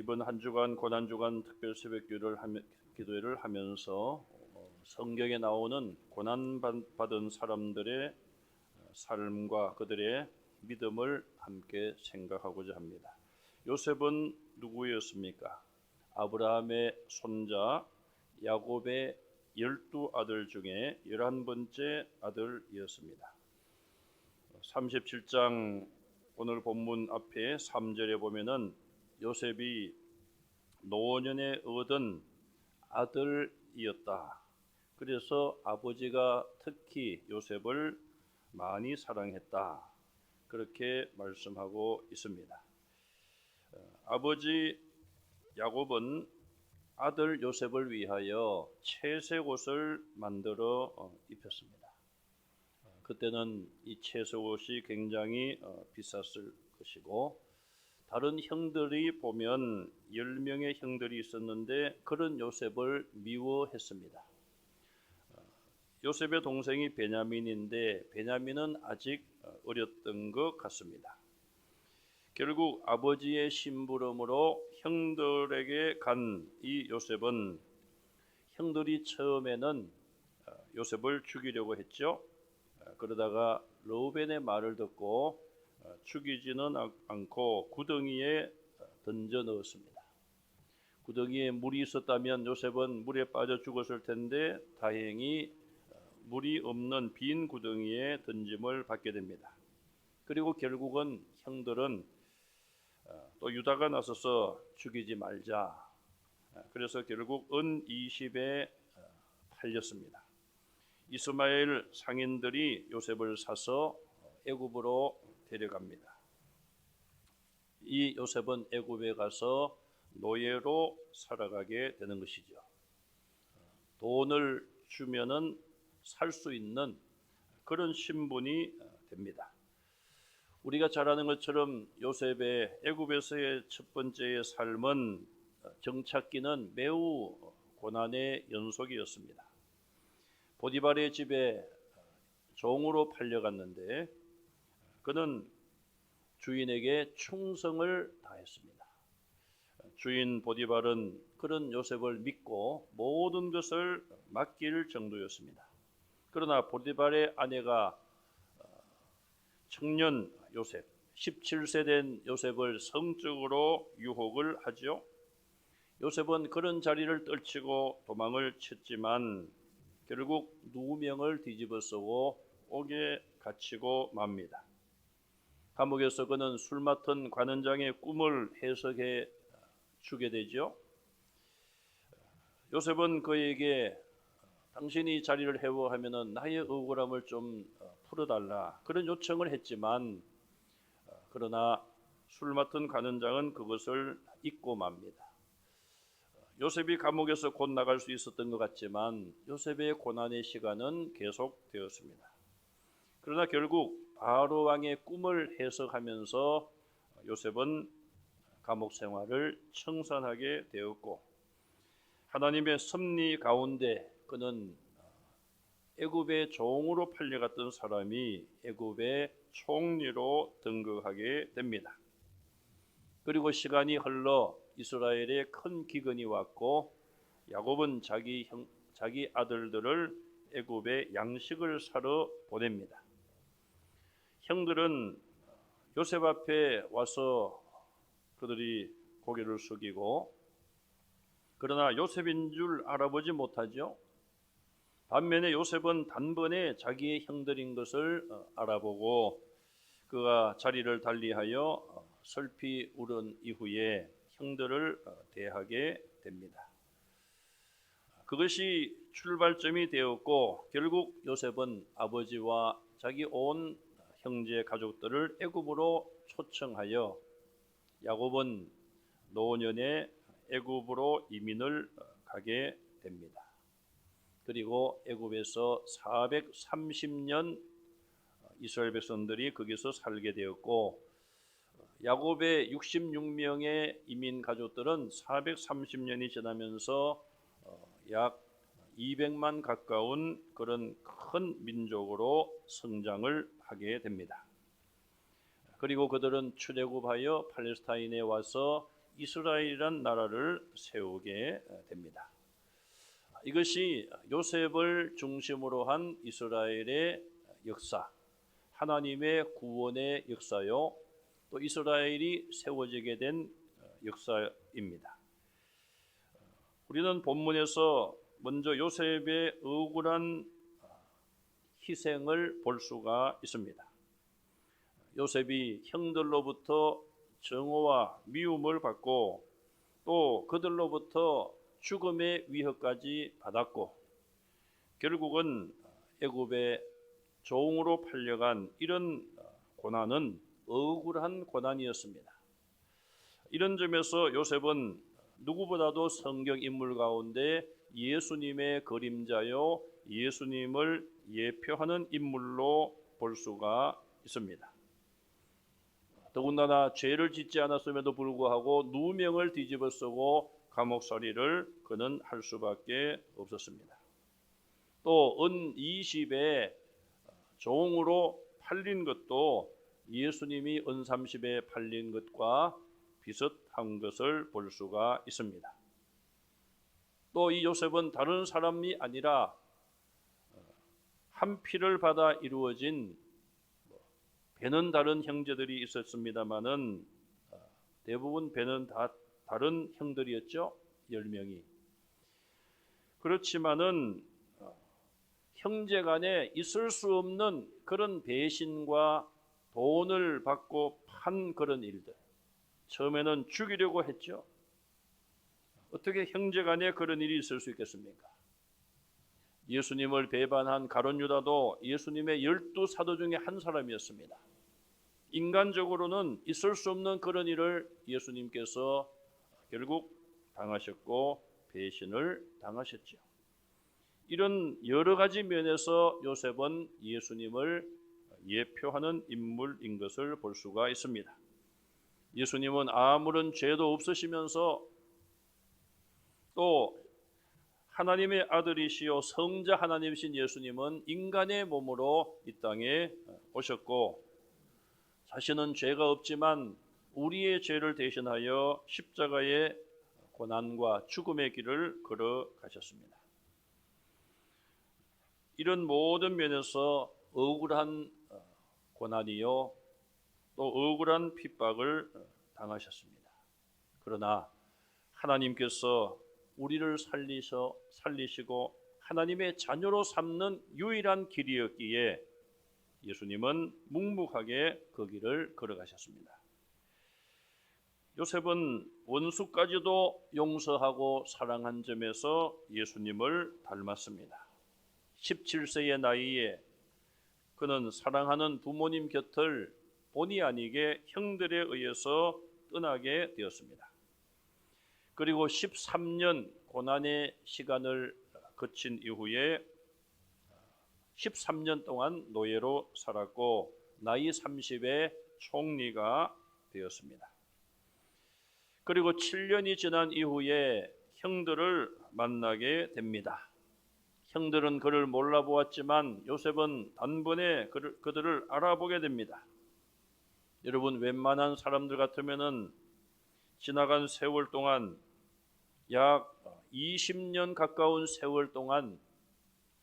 이번 한 주간 고난 주간 특별 기도회를 하면서 성경에 나오는 고난 받은 사람들의 삶과 그들의 믿음을 함께 생각하고자 합니다. 요셉은 누구였습니까? 아브라함의 손자 야곱의 12아들 중에 11번째 아들이었습니다. 37장 오늘 본문 앞에 3절에 보면은 요셉이 노년에 얻은 아들이었다. 그래서 아버지가 특히 요셉을 많이 사랑했다. 그렇게 말씀하고 있습니다. 아버지 야곱은 아들 요셉을 위하여 채색옷을 만들어 입혔습니다. 그때는 이 채색옷이 굉장히 비쌌을 것이고, 다른 형들이 보면 10명의 형들이 있었는데 그런 요셉을 미워했습니다. 요셉의 동생이 베냐민인데 베냐민은 아직 어렸던 것 같습니다. 결국 아버지의 심부름으로 형들에게 간 이 요셉은 형들이 처음에는 요셉을 죽이려고 했죠. 그러다가 르우벤의 말을 듣고 죽이지는 않고 구덩이에 던져 넣었습니다. 구덩이에 물이 있었다면 요셉은 물에 빠져 죽었을 텐데 다행히 물이 없는 빈 구덩이에 던짐을 받게 됩니다. 그리고 결국은 형들은 또 유다가 나서서 죽이지 말자. 그래서 결국 은 20에 팔렸습니다. 이스마엘 상인들이 요셉을 사서 애굽으로 데려갑니다. 이 요셉은 애굽에 가서 노예로 살아가게 되는 것이죠. 돈을 주면은 살 수 있는 그런 신분이 됩니다. 우리가 잘 아는 것처럼 요셉의 애굽에서의 첫 번째의 삶은 정착기는 매우 고난의 연속이었습니다. 보디발의 집에 종으로 팔려갔는데 그는 주인에게 충성을 다했습니다. 주인 보디발은 그런 요셉을 믿고 모든 것을 맡길 정도였습니다. 그러나 보디발의 아내가 청년 요셉, 17세 된 요셉을 성적으로 유혹을 하죠. 요셉은 그런 자리를 떨치고 도망을 쳤지만 결국 누명을 뒤집어 쓰고 옥에 갇히고 맙니다. 감옥에서 그는 술 맡은 관원장의 꿈을 해석해 주게 되죠. 요셉은 그에게 당신이 자리를 해보하면은 나의 억울함을 좀 풀어달라 그런 요청을 했지만 그러나 술 맡은 관원장은 그것을 잊고 맙니다. 요셉이 감옥에서 곧 나갈 수 있었던 것 같지만 요셉의 고난의 시간은 계속되었습니다. 그러나 결국 바로 왕의 꿈을 해석하면서 요셉은 감옥 생활을 청산하게 되었고, 하나님의 섭리 가운데 그는 애굽의 종으로 팔려갔던 사람이 애굽의 총리로 등극하게 됩니다. 그리고 시간이 흘러 이스라엘에 큰 기근이 왔고 야곱은 자기 아들들을 애굽에 양식을 사러 보냅니다. 형들은 요셉 앞에 와서 그들이 고개를 숙이고, 그러나 요셉인 줄 알아보지 못하죠. 반면에 요셉은 단번에 자기의 형들인 것을 알아보고 그가 자리를 달리하여 슬피 울은 이후에 형들을 대하게 됩니다. 그것이 출발점이 되었고 결국 요셉은 아버지와 자기 온 형제 가족들을 애굽으로 초청하여 야곱은 노년에 애굽으로 이민을 가게 됩니다. 그리고 애굽에서 430년 이스라엘 백성들이 거기서 살게 되었고, 야곱의 66명의 이민 가족들은 430년이 지나면서 약 200만 가까운 그런 큰 민족으로 성장을 하게 됩니다. 그리고 그들은 출애굽하여 팔레스타인에 와서 이스라엘이란 나라를 세우게 됩니다. 이것이 요셉을 중심으로 한 이스라엘의 역사, 하나님의 구원의 역사요, 또 이스라엘이 세워지게 된 역사입니다. 우리는 본문에서 먼저 요셉의 억울한 희생을 볼 수가 있습니다. 요셉이 형들로부터 정오와 미움을 받고 또 그들로부터 죽음의 위협까지 받았고 결국은 애굽의 종으로 팔려간 이런 고난은 억울한 고난이었습니다. 이런 점에서 요셉은 누구보다도 성경 인물 가운데 예수님의 그림자요, 예수님을 예표하는 인물로 볼 수가 있습니다. 더군다나 죄를 짓지 않았음에도 불구하고 누명을 뒤집어 쓰고 감옥살이를 그는 할 수밖에 없었습니다. 또 은 20에 종으로 팔린 것도 예수님이 은 30에 팔린 것과 비슷한 것을 볼 수가 있습니다. 또 이 요셉은 다른 사람이 아니라 한 피를 받아 이루어진 배는 다른 형제들이 있었습니다마는 대부분 배는 다 다른 형들이었죠. 10명이. 그렇지만은 형제 간에 있을 수 없는 그런 배신과 돈을 받고 판 그런 일들. 처음에는 죽이려고 했죠. 어떻게 형제 간에 그런 일이 있을 수 있겠습니까? 예수님을 배반한 가룟 유다도 예수님의 12사도 중에 한 사람이었습니다. 인간적으로는 있을 수 없는 그런 일을 예수님께서 결국 당하셨고 배신을 당하셨죠. 이런 여러 가지 면에서 요셉은 예수님을 예표하는 인물인 것을 볼 수가 있습니다. 예수님은 아무런 죄도 없으시면서 또 하나님의 아들이시요 성자 하나님이신 예수님은 인간의 몸으로 이 땅에 오셨고 자신은 죄가 없지만 우리의 죄를 대신하여 십자가의 고난과 죽음의 길을 걸어가셨습니다. 이런 모든 면에서 억울한 고난이요 또 억울한 핍박을 당하셨습니다. 그러나 하나님께서 우리를 살리시고 하나님의 자녀로 삼는 유일한 길이었기에 예수님은 묵묵하게 그 길을 걸어가셨습니다. 요셉은 원수까지도 용서하고 사랑한 점에서 예수님을 닮았습니다. 17세의 나이에 그는 사랑하는 부모님 곁을 본의 아니게 형들에 의해서 떠나게 되었습니다. 그리고 13년 고난의 시간을 거친 이후에 13년 동안 노예로 살았고 나이 30에 총리가 되었습니다. 그리고 7년이 지난 이후에 형들을 만나게 됩니다. 형들은 그를 몰라보았지만 요셉은 단번에 그들을 알아보게 됩니다. 여러분, 웬만한 사람들 같으면은 지나간 세월 동안 약 20년 가까운 세월 동안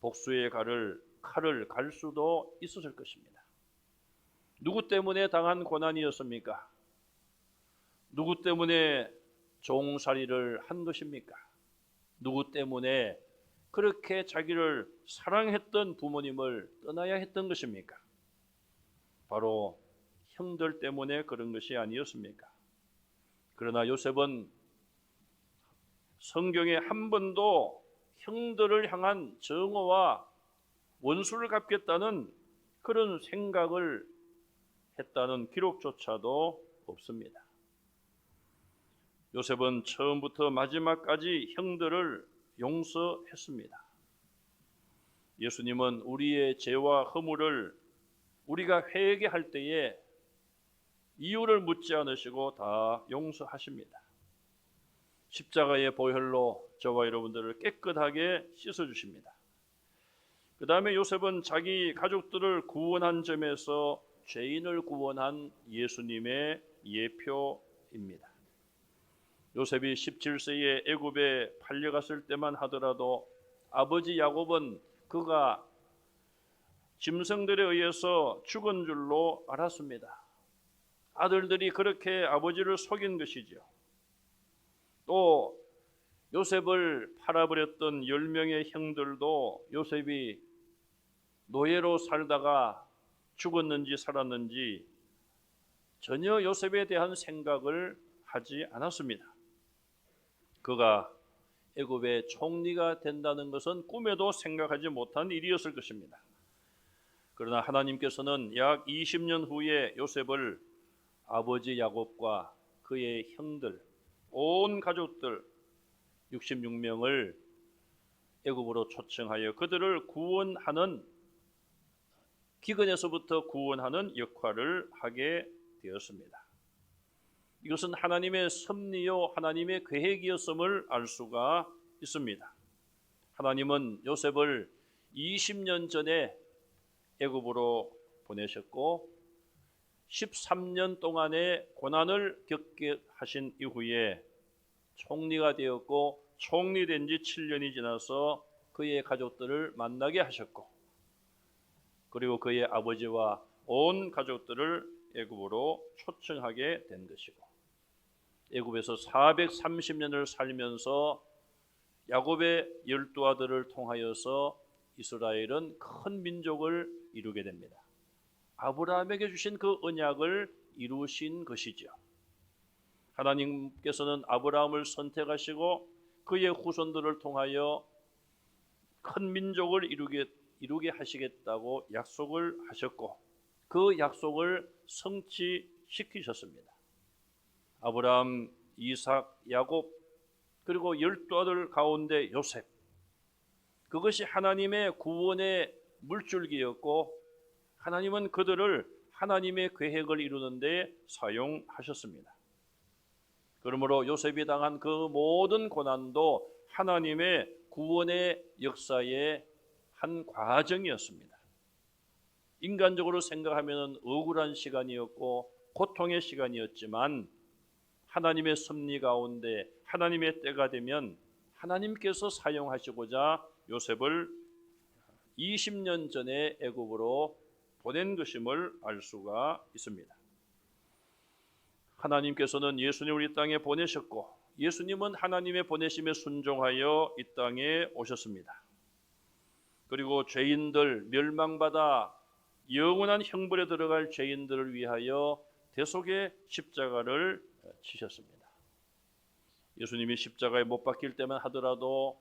복수의 칼을 갈 수도 있었을 것입니다. 누구 때문에 당한 고난이었습니까? 누구 때문에 종살이를 한 것입니까? 누구 때문에 그렇게 자기를 사랑했던 부모님을 떠나야 했던 것입니까? 바로 형들 때문에 그런 것이 아니었습니까? 그러나 요셉은 성경에 한 번도 형들을 향한 정오와 원수를 갚겠다는 그런 생각을 했다는 기록조차도 없습니다. 요셉은 처음부터 마지막까지 형들을 용서했습니다. 예수님은 우리의 죄와 허물을 우리가 회개할 때에 이유를 묻지 않으시고 다 용서하십니다. 십자가의 보혈로 저와 여러분들을 깨끗하게 씻어주십니다. 그 다음에 요셉은 자기 가족들을 구원한 점에서 죄인을 구원한 예수님의 예표입니다. 요셉이 17세에 애굽에 팔려갔을 때만 하더라도 아버지 야곱은 그가 짐승들에 의해서 죽은 줄로 알았습니다. 아들들이 그렇게 아버지를 속인 것이죠. 또 요셉을 팔아버렸던 10명의 형들도 요셉이 노예로 살다가 죽었는지 살았는지 전혀 요셉에 대한 생각을 하지 않았습니다. 그가 애굽의 총리가 된다는 것은 꿈에도 생각하지 못한 일이었을 것입니다. 그러나 하나님께서는 약 20년 후에 요셉을 아버지 야곱과 그의 형들, 온 가족들 66명을 애굽으로 초청하여 그들을 구원하는, 기근에서부터 구원하는 역할을 하게 되었습니다. 이것은 하나님의 섭리요 하나님의 계획이었음을 알 수가 있습니다. 하나님은 요셉을 20년 전에 애굽으로 보내셨고 13년 동안의 고난을 겪게 하신 이후에 총리가 되었고, 총리된 지 7년이 지나서 그의 가족들을 만나게 하셨고, 그리고 그의 아버지와 온 가족들을 애굽으로 초청하게 된 것이고, 애굽에서 430년을 살면서 야곱의 12아들을 통하여서 이스라엘은 큰 민족을 이루게 됩니다. 아브라함에게 주신 그 언약을 이루신 것이죠. 하나님께서는 아브라함을 선택하시고 그의 후손들을 통하여 큰 민족을 이루게 하시겠다고 약속을 하셨고, 그 약속을 성취시키셨습니다. 아브라함, 이삭, 야곱, 그리고 12아들 가운데 요셉, 그것이 하나님의 구원의 물줄기였고 하나님은 그들을 하나님의 계획을 이루는 데 사용하셨습니다. 그러므로 요셉이 당한 그 모든 고난도 하나님의 구원의 역사의 한 과정이었습니다. 인간적으로 생각하면 억울한 시간이었고 고통의 시간이었지만 하나님의 섭리 가운데 하나님의 때가 되면 하나님께서 사용하시고자 요셉을 20년 전에 애굽으로 보낸 것임을 알 수가 있습니다. 하나님께서는 예수님을 이 땅에 보내셨고 예수님은 하나님의 보내심에 순종하여 이 땅에 오셨습니다. 그리고 죄인들, 멸망받아 영원한 형벌에 들어갈 죄인들을 위하여 대속의 십자가를 치셨습니다. 예수님이 십자가에 못 박힐 때만 하더라도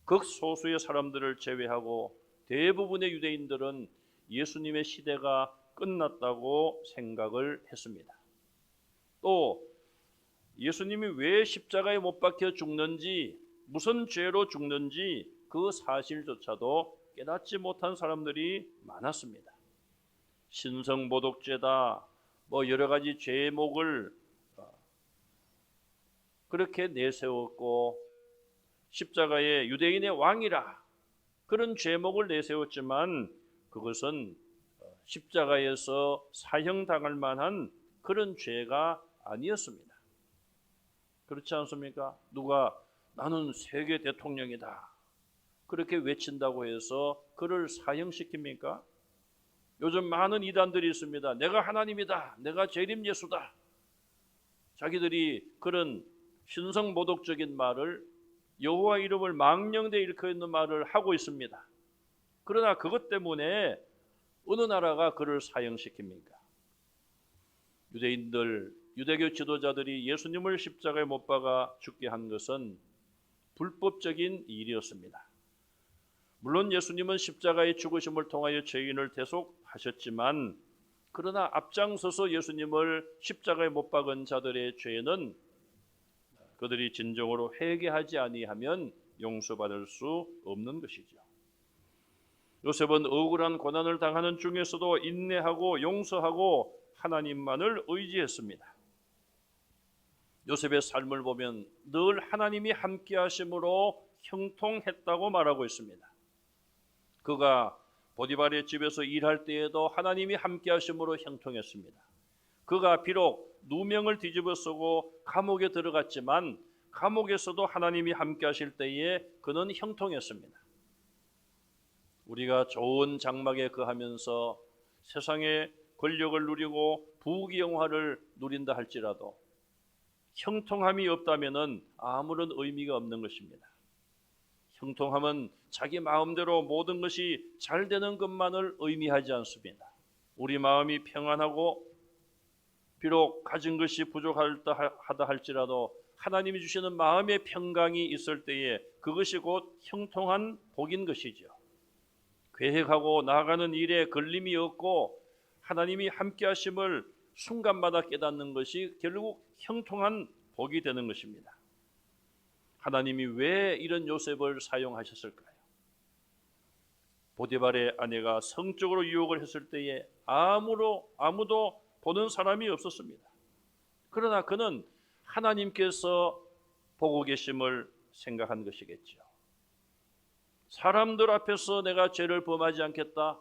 극소수의 사람들을 제외하고 대부분의 유대인들은 예수님의 시대가 끝났다고 생각을 했습니다. 또 예수님이 왜 십자가에 못 박혀 죽는지, 무슨 죄로 죽는지 그 사실조차도 깨닫지 못한 사람들이 많았습니다. 신성모독죄다, 여러 가지 죄목을 그렇게 내세웠고, 십자가에 유대인의 왕이라 그런 죄목을 내세웠지만 그것은 십자가에서 사형당할 만한 그런 죄가 아니었습니다. 그렇지 않습니까? 누가 나는 세계 대통령이다 그렇게 외친다고 해서 그를 사형시킵니까? 요즘 많은 이단들이 있습니다. 내가 하나님이다, 내가 재림 예수다. 자기들이 그런 신성모독적인 말을, 여호와 이름을 망령되이 일컫는 말을 하고 있습니다. 그러나 그것 때문에 어느 나라가 그를 사형시킵니까? 유대교 지도자들이 예수님을 십자가에 못 박아 죽게 한 것은 불법적인 일이었습니다. 물론 예수님은 십자가의 죽으심을 통하여 죄인을 대속하셨지만, 그러나 앞장서서 예수님을 십자가에 못 박은 자들의 죄는 그들이 진정으로 회개하지 아니하면 용서받을 수 없는 것이죠. 요셉은 억울한 고난을 당하는 중에서도 인내하고 용서하고 하나님만을 의지했습니다. 요셉의 삶을 보면 늘 하나님이 함께 하심으로 형통했다고 말하고 있습니다. 그가 보디발의 집에서 일할 때에도 하나님이 함께 하심으로 형통했습니다. 그가 비록 누명을 뒤집어 쓰고 감옥에 들어갔지만 감옥에서도 하나님이 함께 하실 때에 그는 형통했습니다. 우리가 좋은 장막에 거하면서 세상의 권력을 누리고 부귀영화를 누린다 할지라도 형통함이 없다면 아무런 의미가 없는 것입니다. 형통함은 자기 마음대로 모든 것이 잘 되는 것만을 의미하지 않습니다. 우리 마음이 평안하고 비록 가진 것이 부족하다 할지라도 하나님이 주시는 마음의 평강이 있을 때에 그것이 곧 형통한 복인 것이죠. 계획하고 나아가는 일에 걸림이 없고 하나님이 함께 하심을 순간마다 깨닫는 것이 결국 형통한 복이 되는 것입니다. 하나님이 왜 이런 요셉을 사용하셨을까요? 보디발의 아내가 성적으로 유혹을 했을 때에 아무도 보는 사람이 없었습니다. 그러나 그는 하나님께서 보고 계심을 생각한 것이겠죠. 사람들 앞에서 내가 죄를 범하지 않겠다.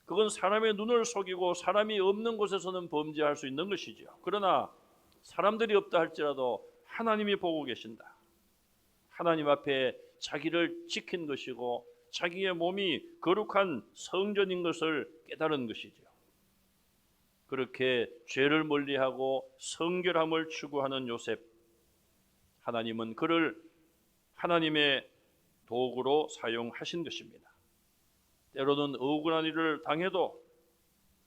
그건 사람의 눈을 속이고 사람이 없는 곳에서는 범죄할 수 있는 것이죠. 그러나 사람들이 없다 할지라도 하나님이 보고 계신다. 하나님 앞에 자기를 지킨 것이고 자기의 몸이 거룩한 성전인 것을 깨달은 것이죠. 그렇게 죄를 멀리하고 성결함을 추구하는 요셉, 하나님은 그를 하나님의 도구로 사용하신 것입니다. 때로는 억울한 일을 당해도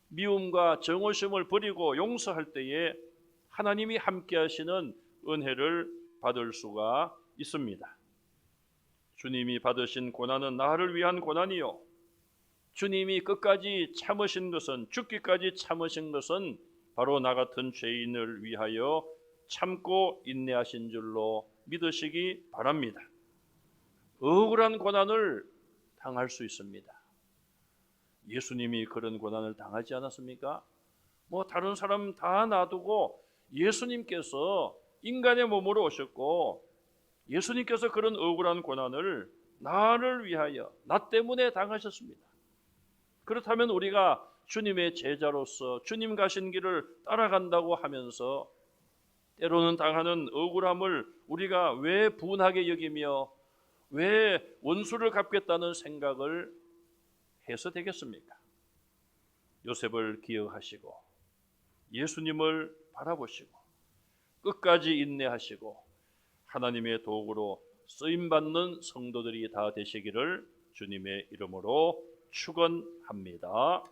미움과 정오심을 버리고 용서할 때에 하나님이 함께 하시는 은혜를 받을 수가 있습니다. 주님이 받으신 고난은 나를 위한 고난이요, 주님이 끝까지 참으신 것은, 죽기까지 참으신 것은 바로 나 같은 죄인을 위하여 참고 인내하신 줄로 믿으시기 바랍니다. 억울한 고난을 당할 수 있습니다. 예수님이 그런 고난을 당하지 않았습니까? 다른 사람 다 놔두고 예수님께서 인간의 몸으로 오셨고 예수님께서 그런 억울한 고난을 나를 위하여, 나 때문에 당하셨습니다. 그렇다면 우리가 주님의 제자로서 주님 가신 길을 따라간다고 하면서 때로는 당하는 억울함을 우리가 왜 분하게 여기며 왜 원수를 갚겠다는 생각을 해서 되겠습니까? 요셉을 기억하시고 예수님을 바라보시고 끝까지 인내하시고 하나님의 도구로 쓰임받는 성도들이 다 되시기를 주님의 이름으로 축원합니다.